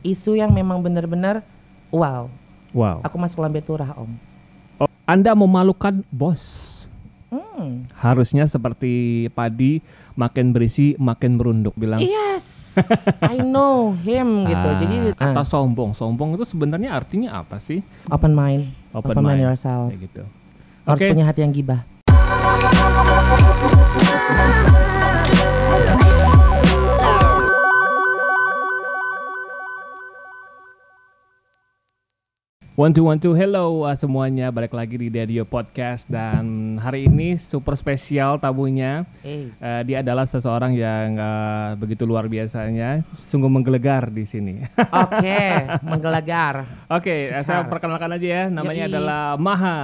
isu yang memang benar-benar wow. Wow. Aku masuk lambe turah, Om. Oh, Anda memalukan bos. Harusnya seperti padi, makin berisi makin merunduk, bilang. Yes, I know him gitu. Jadi kata sombong itu sebenarnya artinya apa sih? Open mind yourself. Kayak gitu. Harus punya hati yang gibah. One two, hello semuanya, balik lagi di Dadio Podcast dan hari ini super spesial tamunya. Dia adalah seseorang yang begitu luar biasanya, sungguh menggelegar di sini. Oke, menggelegar. Oke, saya perkenalkan aja ya, namanya adalah Maha.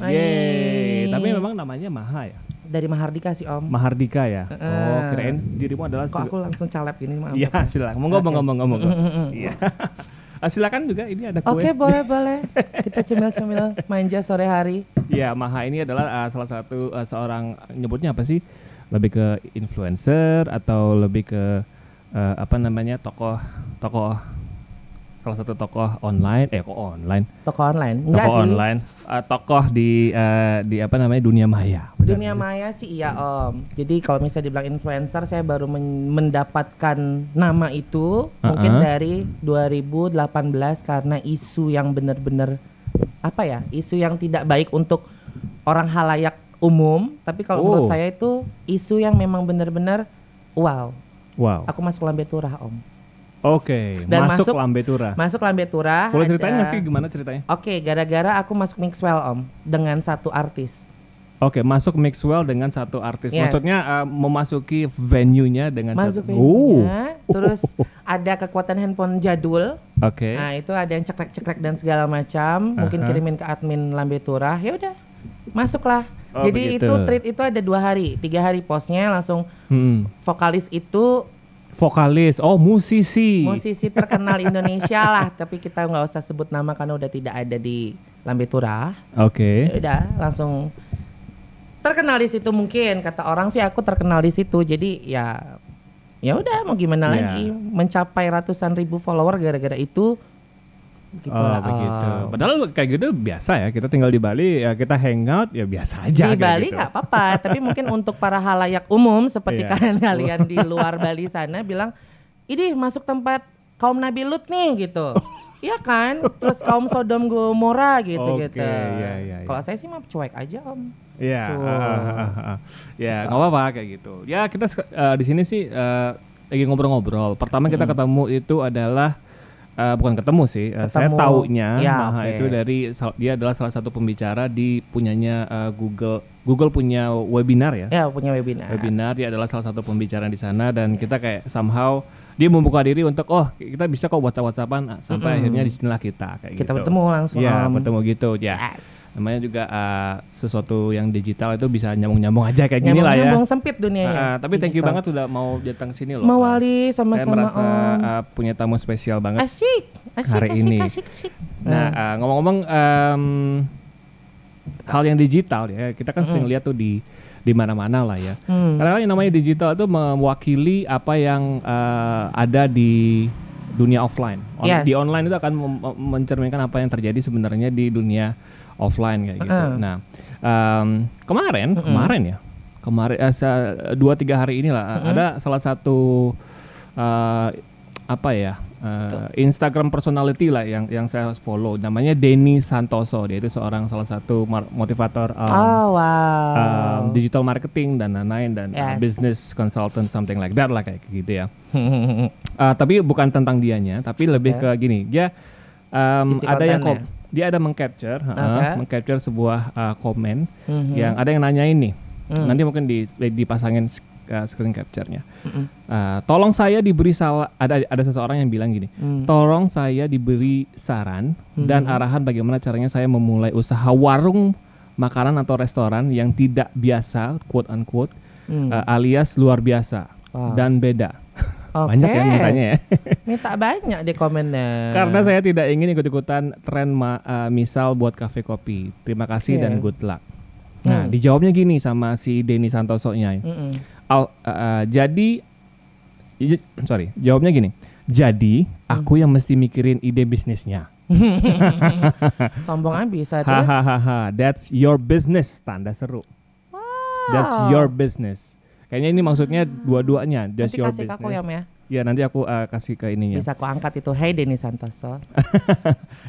Yeay, tapi memang namanya Maha ya? Dari Mahardika sih, Om. Mahardika ya? Oh, kirain dirimu adalah... Kok aku langsung calep gini? Iya, silakan. Ngomong. Iya. Silakan juga, ini ada kue. Oke, boleh. Kita cemil-cemil manja sore hari. Ya, Maha ini adalah salah satu seorang, nyebutnya apa sih? Lebih ke influencer atau lebih ke tokoh salah satu tokoh online, Tokoh online. Enggak tokoh sih. Online, tokoh di dunia maya. Dunia maya sih iya, Om. Jadi kalau misalnya dibilang influencer, saya baru mendapatkan nama itu mungkin dari 2018 karena isu yang benar-benar isu yang tidak baik untuk orang halayak umum, tapi kalau menurut saya itu isu yang memang benar-benar wow. Aku masuk lambe turah, Om. Oke, masuk lambe turah. Masuk lambe turah. Boleh ceritain nggak sih gimana ceritanya? Oke, gara-gara aku masuk Mixwell, Om, dengan satu artis. Oke, masuk Mixwell dengan satu artis. Yes. Maksudnya memasuki venue-nya dengan masuk venue-nya, terus ada kekuatan handphone jadul. Oke. Nah, itu ada yang cekrek-cekrek dan segala macam. Mungkin kirimin ke admin lambe turah. Ya udah, masuklah. Jadi begitu. Itu treat itu ada 2 hari, 3 hari postnya langsung vokalis itu. Vokalis, musisi terkenal Indonesia lah, tapi kita nggak usah sebut nama karena udah tidak ada di lambe turah. Oke. Ya udah, langsung terkenal di situ, mungkin kata orang sih aku terkenal di situ. Jadi ya udah mau gimana lagi, mencapai ratusan ribu follower gara-gara itu. Gitu begitu. Padahal kayak gitu biasa ya, kita tinggal di Bali ya, kita hangout ya biasa aja. Di Bali nggak apa-apa, tapi mungkin untuk para halayak umum seperti kalian di luar Bali sana bilang, ini masuk tempat kaum Nabi Lut nih gitu. Iya kan? Terus kaum Sodom Gomora gitu. Iya. Kalau saya sih mah cuek aja, Om. Iya. Ya nggak apa-apa kayak gitu. Ya kita di sini sih lagi ngobrol-ngobrol. Pertama kita ketemu itu adalah bukan ketemu sih, saya taunya Maha itu dia adalah salah satu pembicara di punyanya Google punya webinar ya. Ya, punya webinar. Dia adalah salah satu pembicara di sana dan kita kayak somehow dia membuka diri untuk kita bisa kok WhatsApp-WhatsAppan sampai akhirnya disinilah kita kayak kita gitu. bertemu langsung. Ya, bertemu gitu ya. Yes. Namanya juga sesuatu yang digital itu bisa nyambung-nyambung aja kayak gini lah ya. Nyambung sempit dunianya. Tapi thank you banget udah mau datang sini loh. Mau Wali sama-sama. Saya merasa punya tamu spesial banget. Asik hari ini. Nah, ngomong-ngomong hal yang digital ya, kita kan sering lihat tuh di mana-mana lah ya. Karena yang namanya digital itu mewakili apa yang ada di dunia offline. Di online itu akan mencerminkan apa yang terjadi sebenarnya di dunia offline kayak gitu. Nah, kemarin 2-3 hari inilah ada salah satu Instagram personality lah yang saya follow, namanya Denny Santoso. Dia itu salah satu motivator digital marketing dan lain-lain dan business consultant something like that lah kayak gitu ya. Tapi bukan tentang dianya, tapi lebih ke gini. Dia ada yang dia ada mengcapture sebuah komen yang ada yang nanyain nih. Nanti mungkin dipasangin screen capture-nya. Tolong saya diberi ada seseorang yang bilang gini. Tolong saya diberi saran dan arahan bagaimana caranya saya memulai usaha warung makanan atau restoran yang tidak biasa, quote unquote, alias luar biasa dan beda. Banyak yang mintanya ya. Minta banyak di komennya. Karena saya tidak ingin ikut-ikutan tren misal buat kafe kopi. Terima kasih dan good luck. Nah, dijawabnya gini sama si Denny Santoso-nya. Jawabnya gini. Jadi aku yang mesti mikirin ide bisnisnya. Sombong aja bisa terus. Hahaha, that's your business, tanda seru. Wow. That's your business. Kayaknya ini maksudnya dua-duanya. That's Nanti your kasih business. Aku ya. Ya nanti aku kasih ke ininya. Bisa aku angkat itu. Hey Denny Santoso.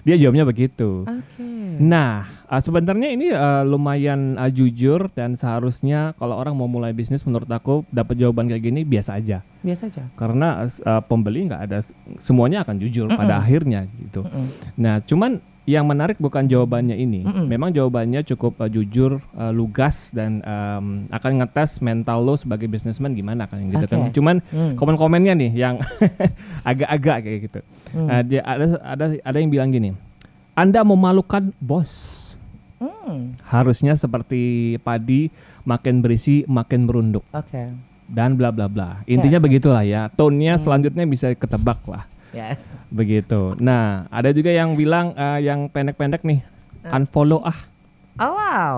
Dia jawabnya begitu. Okay. Nah, sebenarnya ini lumayan jujur dan seharusnya kalau orang mau mulai bisnis menurut aku dapat jawaban kayak gini biasa aja. Biasa aja. Karena pembeli nggak ada, semuanya akan jujur pada akhirnya gitu. Nah, cuman yang menarik bukan jawabannya ini. Memang jawabannya cukup jujur, lugas dan akan ngetes mental lo sebagai bisnismen gimana kan gitu kan. Cuman komen-komennya nih yang agak-agak kayak gitu. Dia ada yang bilang gini. Anda memalukan bos. Harusnya seperti padi, makin berisi makin merunduk. Oke. Dan bla bla bla. Intinya begitulah ya. Tone-nya selanjutnya bisa ketebak lah. Yes. Begitu. Nah, ada juga yang bilang yang pendek-pendek nih, unfollow ah. Oh wow.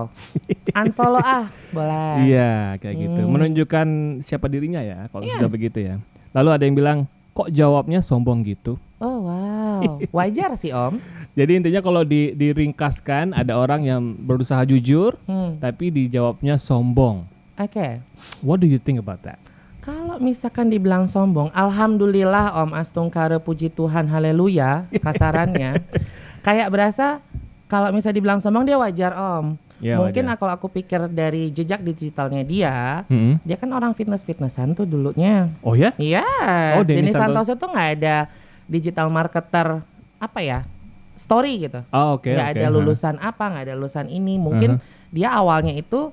Unfollow ah, boleh. Iya, kayak gitu. Menunjukkan siapa dirinya ya kalau sudah begitu ya. Lalu ada yang bilang, kok jawabnya sombong gitu? Oh wow. Wajar sih Om. Jadi intinya kalau diringkaskan ada orang yang berusaha jujur tapi dijawabnya sombong. Oke. What do you think about that? Kalau misalkan dibilang sombong, alhamdulillah Om, astungkara puji Tuhan, haleluya, kasarannya. Kayak berasa kalau misalnya dibilang sombong dia wajar Om. Ya, mungkin kalau aku pikir dari jejak digitalnya dia kan orang fitness-fitnessan tuh dulunya. Oh ya? Iya. Oh, Denny Santoso tuh nggak ada digital marketer apa ya, story gitu. Oh, oke. Nggak ada lulusan apa, nggak ada lulusan ini. Mungkin dia awalnya itu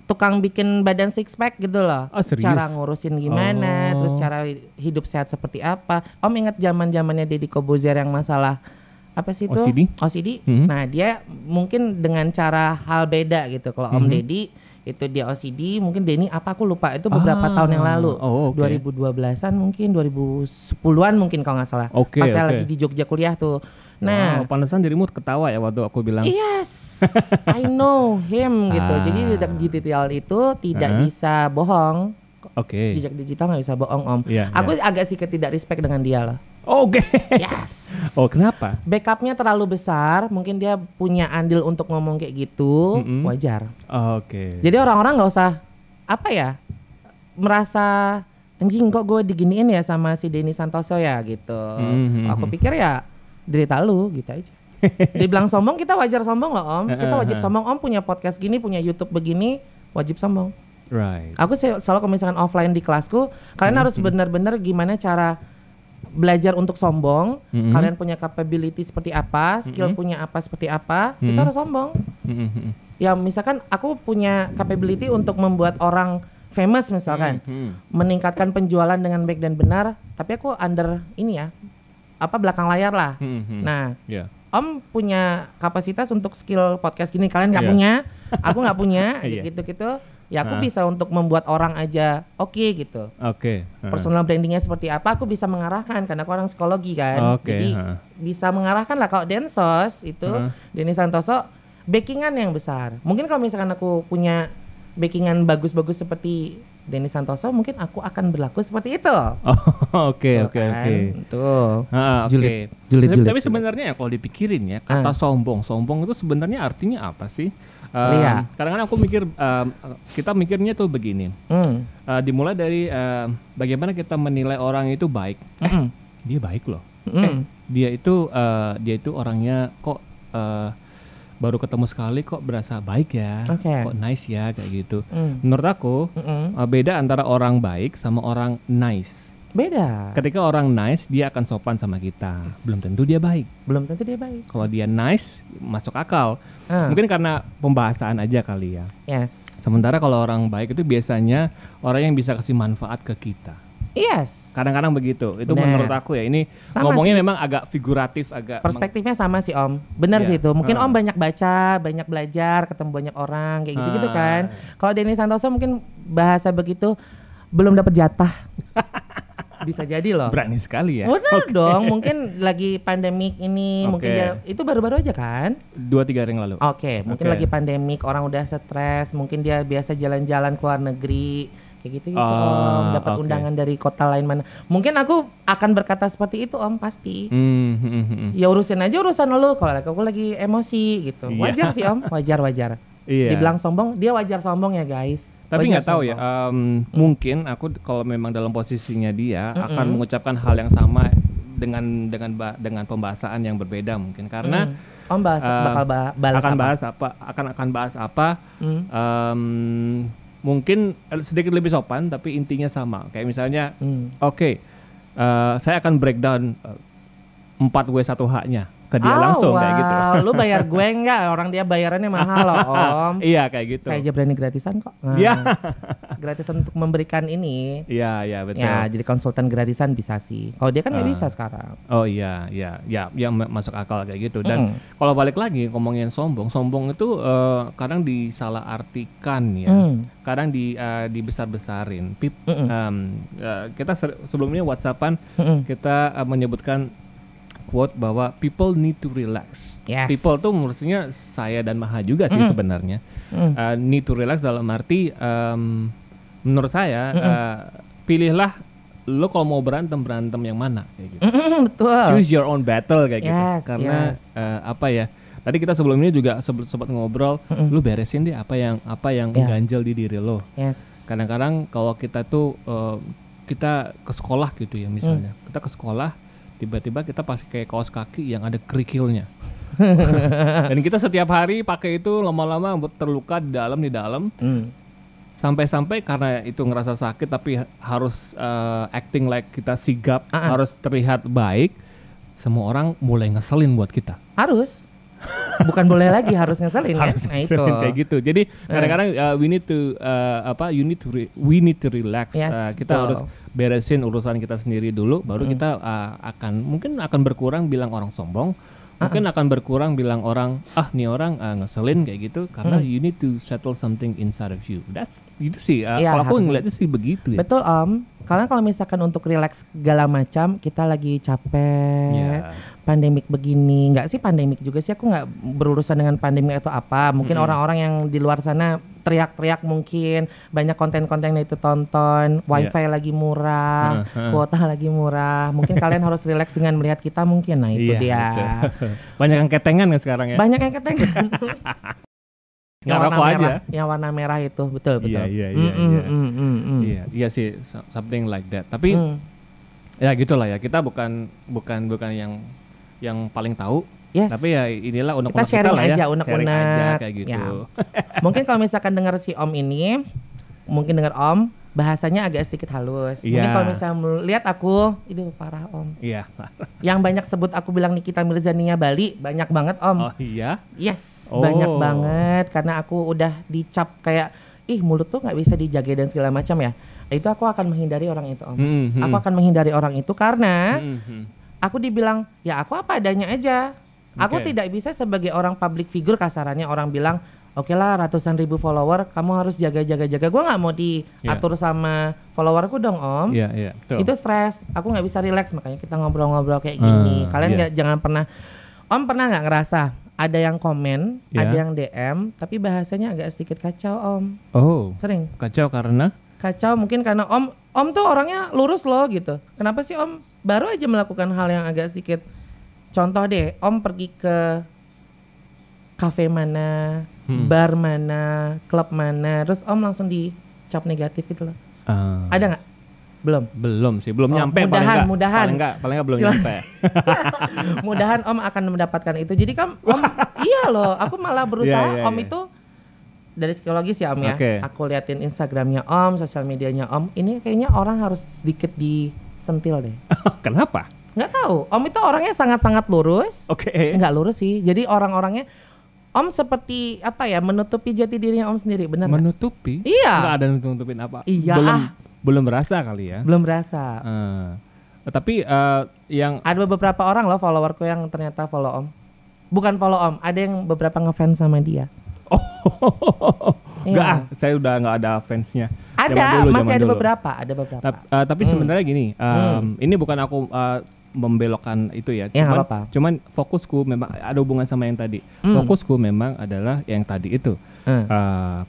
tukang bikin badan six pack gitu loh. Oh, cara ngurusin gimana, terus cara hidup sehat seperti apa. Om ingat zaman-zamannya Deddy Corbuzier yang masalah apa sih itu? OCD. Nah, dia mungkin dengan cara hal beda gitu. Kalau Om Deddy itu dia OCD, mungkin Denny apa aku lupa, itu beberapa tahun yang lalu. 2012-an mungkin, 2010-an mungkin kalau nggak salah. Pas saya lagi di Jogja kuliah tuh. Nah, pantesan dirimu ketawa ya waktu aku bilang. Yes. I know him gitu. Jadi jejak digital itu tidak bisa bohong. Jejak digital nggak bisa bohong Om. Aku agak sedikit tidak respect dengan dia loh. Yes. Oh, kenapa? Backupnya terlalu besar. Mungkin dia punya andil untuk ngomong kayak gitu. Wajar. Jadi orang-orang nggak usah apa ya, merasa anjing kok gue diginiin ya sama si Denny Santoso ya gitu. Aku pikir ya derita lu gitu aja. Dibilang sombong, kita wajar sombong loh Om. Kita wajib sombong Om, punya podcast gini, punya YouTube begini, wajib sombong. Right. Aku selalu kalau misalkan offline di kelasku, kalian harus benar-benar gimana cara belajar untuk sombong. Kalian punya capability seperti apa, skill punya apa seperti apa, kita harus sombong. Ya misalkan aku punya capability untuk membuat orang famous misalkan, meningkatkan penjualan dengan baik dan benar, tapi aku under ini ya, apa belakang layar lah. Nah, Om punya kapasitas untuk skill podcast gini, kalian nggak punya, aku nggak punya, gitu-gitu. Ya aku bisa untuk membuat orang aja gitu. Personal brandingnya seperti apa, aku bisa mengarahkan karena aku orang psikologi kan. Jadi bisa mengarahkan lah. Kalau Densos itu Denny Santoso backingan yang besar. Mungkin kalau misalkan aku punya backingan bagus-bagus seperti Denny Santoso, mungkin aku akan berlaku seperti itu. Oke. Tuh. Julid. Tapi sebenarnya ya kalau dipikirin ya, kata sombong itu sebenarnya artinya apa sih? Kadang-kadang aku mikir, kita mikirnya tuh begini. Dimulai dari bagaimana kita menilai orang itu baik. Dia baik loh. Dia itu orangnya kok baru ketemu sekali kok berasa baik ya, kok nice ya kayak gitu. Menurut aku beda antara orang baik sama orang nice. Beda. Ketika orang nice dia akan sopan sama kita, belum tentu dia baik. Kalau dia nice masuk akal. Mungkin karena pembahasan aja kali ya. Yes. Sementara kalau orang baik itu biasanya orang yang bisa kasih manfaat ke kita. Yes. Kadang-kadang begitu. Itu menurut aku ya. Ini sama ngomongnya sih. Memang agak figuratif, agak perspektifnya sama sih Om. Benar sih itu. Mungkin Om banyak baca, banyak belajar, ketemu banyak orang kayak gitu-gitu kan. Kalau Denny Santoso mungkin bahasa begitu belum dapat jatah. Bisa jadi loh. Berani sekali ya. Benar dong. Mungkin lagi pandemik ini, mungkin dia itu baru-baru aja kan? 2-3 hari yang lalu. Mungkin lagi pandemik, orang udah stres, mungkin dia biasa jalan-jalan ke luar negeri. kayak gitu Om, dapat undangan dari kota lain mana. Mungkin aku akan berkata seperti itu Om, pasti. Ya urusin aja urusan lu, kalau aku lagi emosi gitu. Wajar sih Om, wajar. Dibilang sombong, dia wajar sombong ya guys. Tapi nggak tahu ya, mungkin aku kalau memang dalam posisinya dia akan mengucapkan hal yang sama dengan pembahasan yang berbeda mungkin karena Om akan bahas apa mungkin sedikit lebih sopan tapi intinya sama kayak misalnya saya akan breakdown 4W1H-nya ke dia langsung kayak gitu. Lu bayar gue enggak? Orang dia bayarannya mahal loh Om. Iya kayak gitu. Saya aja berani gratisan kok. Iya. Gratisan untuk memberikan ini. Iya betul. Ya jadi konsultan gratisan bisa sih. Kalau dia kan nggak bisa sekarang. Oh iya masuk akal kayak gitu. Dan kalau balik lagi ngomongin sombong itu kadang disalahartikan ya. Kadang dibesar-besarin. Kita sebelumnya WhatsAppan kita menyebutkan quote bahwa people need to relax. Yes. People tuh menurutnya saya dan Maha juga sih sebenarnya. Need to relax dalam arti menurut saya pilihlah lo kalau mau berantem yang mana kayak gitu. Betul. Choose your own battle kayak gitu. Karena apa ya? Tadi kita sebelumnya juga sempat ngobrol, lu beresin deh apa yang ganjel di diri lo. Yes. Kadang-kadang kalau kita tuh kita ke sekolah gitu ya misalnya. Kita ke sekolah tiba-tiba kita pakai kaos kaki yang ada kerikilnya. Dan kita setiap hari pakai itu lama-lama terluka di dalam. Sampai-sampai karena itu ngerasa sakit tapi harus acting like kita sigap, harus terlihat baik. Semua orang mulai ngeselin buat kita. Harus. Bukan boleh lagi, harus ngeselin ya. Nah itu kayak gitu. Jadi kadang-kadang we need to relax. Kita harus beresin urusan kita sendiri dulu, baru kita mungkin akan berkurang bilang orang sombong, mungkin akan berkurang bilang orang nih orang ngeselin kayak gitu karena you need to settle something inside of you. That's gitu sih. Kalau aku ngeliatnya sih begitu ya. Betul Om. Karena kalau misalkan untuk relax segala macam, kita lagi capek. Pandemik begini, nggak sih pandemik juga sih, aku nggak berurusan dengan pandemik atau apa. Mungkin orang-orang yang di luar sana teriak-teriak, mungkin banyak konten-konten yang itu tonton, wifi lagi murah, kuota lagi murah. Mungkin kalian harus relax dengan melihat kita mungkin. Nah itu dia. Banyak yang ketengan ya sekarang ya. Banyak yang ketengan. Nggak rokok aja. Yang warna merah itu betul. Iya sih, something like that. Tapi ya gitulah ya, kita bukan yang paling tahu. Yes. Tapi ya inilah unek-unek kita sharing lah aja, ya. unek-unek aja kayak gitu. Ya. Mungkin kalau misalkan dengar si Om ini, mungkin dengar Om bahasanya agak sedikit halus. Mungkin kalau misalnya lihat aku, itu parah Om. Iya. Yang banyak sebut aku bilang Nikita Mirzania Bali, banyak banget Om. Oh iya? Yes, banyak banget karena aku udah dicap kayak mulut tuh nggak bisa dijaga dan segala macam ya. Itu aku akan menghindari orang itu Om. Aku akan menghindari orang itu karena aku dibilang ya aku apa adanya aja. Aku tidak bisa sebagai orang public figure, kasarannya orang bilang oke lah ratusan ribu follower kamu harus jaga. Gue nggak mau diatur sama followerku dong Om. Itu stres. Aku nggak bisa relax, makanya kita ngobrol-ngobrol kayak gini. Kalian jangan pernah Om pernah nggak ngerasa ada yang komen, ada yang DM, tapi bahasanya agak sedikit kacau Om. Oh. Sering. Kacau karena? Kacau mungkin karena Om tuh orangnya lurus loh gitu. Kenapa sih Om baru aja melakukan hal yang agak sedikit, contoh deh Om pergi ke kafe mana, bar mana, klub mana, terus Om langsung dicap negatif gitu loh. Ada nggak? Belum sih, belum nyampe. Mudahan paling enggak belum nyampe. Mudahan Om akan mendapatkan itu. Jadi kan Om iya loh, aku malah berusaha Om itu dari psikologis ya Om ya. Aku liatin Instagramnya Om, sosial medianya Om. Ini kayaknya orang harus sedikit disentil deh. Kenapa? Nggak tahu. Om itu orangnya sangat-sangat lurus. Nggak lurus sih. Jadi orang-orangnya Om seperti apa ya, menutupi jati dirinya Om sendiri, benar? Menutupi? Iya. Nggak ada nutupin apa? Iya. Belum berasa kali ya. Belum berasa. Tapi yang ada beberapa orang loh followerku yang ternyata follow Om. Bukan follow Om, ada yang beberapa ngefans sama dia. Enggak, saya udah nggak ada fansnya. Masih ada beberapa. Tapi sebenarnya gini, ini bukan aku membelokkan itu ya. Cuman fokusku memang ada hubungan sama yang tadi. Fokusku memang adalah yang tadi itu.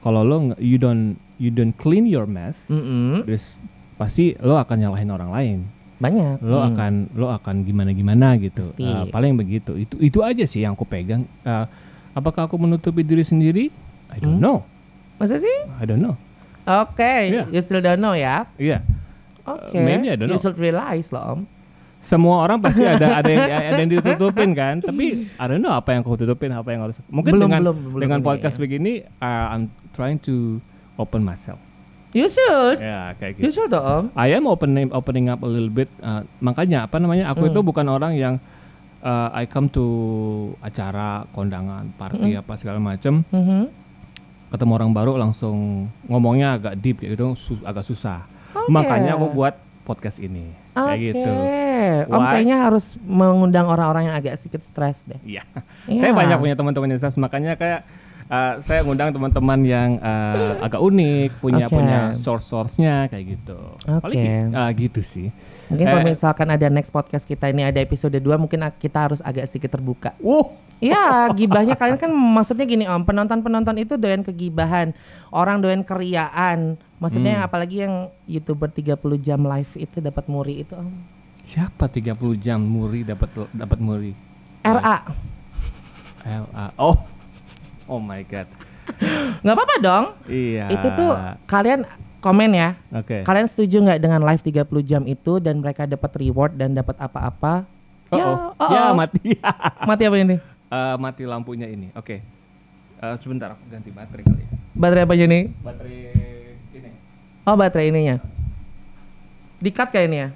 Kalau lo you don't you don't clean your mess, terus pasti lo akan nyalahin orang lain. Banyak. Lo akan gimana gitu. Paling begitu. Itu aja sih yang aku pegang. Apakah aku menutupi diri sendiri? I don't know. Masa sih? I don't know. Okay. You still don't know ya? Iya. Okay. Maybe I don't know. You should realize loh, Om. Semua orang pasti ada yang ditutupin kan, tapi I don't know apa yang aku tutupin, apa yang harus. Mungkin dengan podcast begini, I'm trying to open myself. You should. Ya, kayak gitu. You should Om. I am opening up a little bit. Makanya aku itu bukan orang yang I come to acara, kondangan, party apa segala macam. Ketemu orang baru langsung ngomongnya agak deep kayak gitu, agak susah. Makanya aku buat podcast ini. Kayak gitu. Om kayaknya harus mengundang orang-orang yang agak sedikit stres deh. Iya. Saya banyak punya teman-teman yang stres, makanya kayak saya ngundang teman-teman yang agak unik, punya source-nya kayak gitu. Paling gitu sih. Mungkin kalau misalkan ada next podcast kita ini ada episode 2, mungkin kita harus agak sedikit terbuka. Iya, gibahnya kalian kan maksudnya gini Om, penonton itu doyan kegibahan, orang doyan keriaan. Maksudnya apalagi yang YouTuber 30 jam live itu dapat muri itu Om. Siapa 30 jam muri dapat muri? RA. Oh my god. Nggak apa-apa dong. Iya. Itu tuh kalian komen ya. Oke. Kalian setuju nggak dengan live 30 jam itu dan mereka dapat reward dan dapat apa-apa? Ya mati. Mati apa ini? Mati lampunya ini. Oke. Sebentar aku ganti baterai kali. Baterai apa ini? Baterai ini. Oh, baterai ininya. Di-cut kayak ini ya?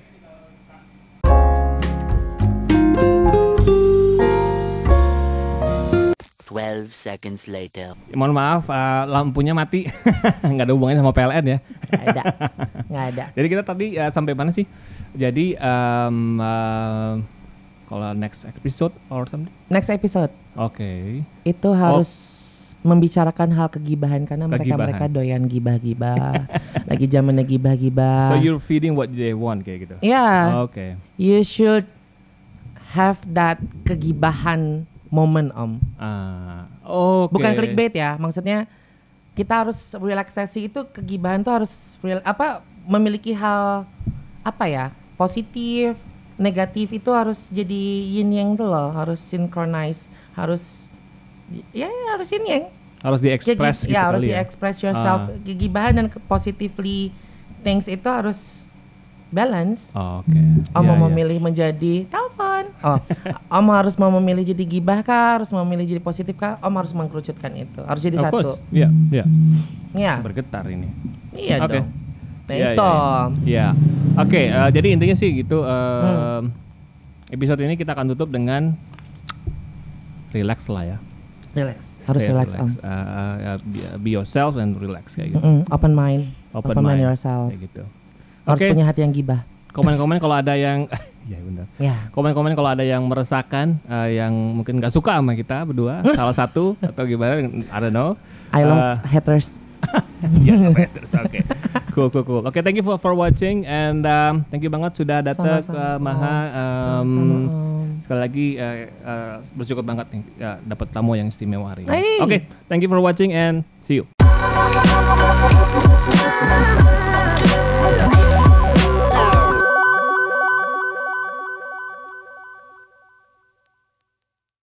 Seconds later. Mohon maaf, lampunya mati. Nggak ada hubungannya sama PLN ya. Nggak ada. Jadi kita tadi sampai mana sih? Jadi kalau next episode or something? Next episode. Oke. Itu harus membicarakan hal kegibahan karena mereka doyan gibah-gibah. Lagi zamannya gibah-gibah. So you're feeding what they want kayak gitu. Yeah. Oke. You should have that kegibahan moment Om. Bukan clickbait ya, maksudnya kita harus relaksasi itu kegibahan tuh harus memiliki hal positif, negatif itu harus jadi yin yang tuh loh, harus synchronize, harus yin yang. Harus diekspres gitu harus kali diekspres yourself. Kegibahan dan positively things itu harus balance. Om mau memilih menjadi telepon. Om harus mau memilih jadi gibah kah? Harus memilih jadi positif kah? Om harus mengkerucutkan itu. Harus jadi satu. Iya. Bergetar ini. Iya dong. Nah itu. Iya. Oke. Jadi intinya sih gitu. Episode ini kita akan tutup dengan relax lah ya. Relax. Harus relax Om. Be yourself and relax kayak gitu. Open mind. Open mind yourself. Kayak gitu. Harus punya hati yang gibah. Komen-komen kalau ada yang Komen-komen kalau ada yang meresahkan, yang mungkin nggak suka sama kita berdua, salah satu atau gimana, I don't know. I love haters. Haters. Oke. Cool. Oke, thank you for watching and thank you banget sudah datang ke Maha. Sekali lagi bersyukur banget nih dapat tamu yang istimewa hari ini. Oke, thank you for watching and see you.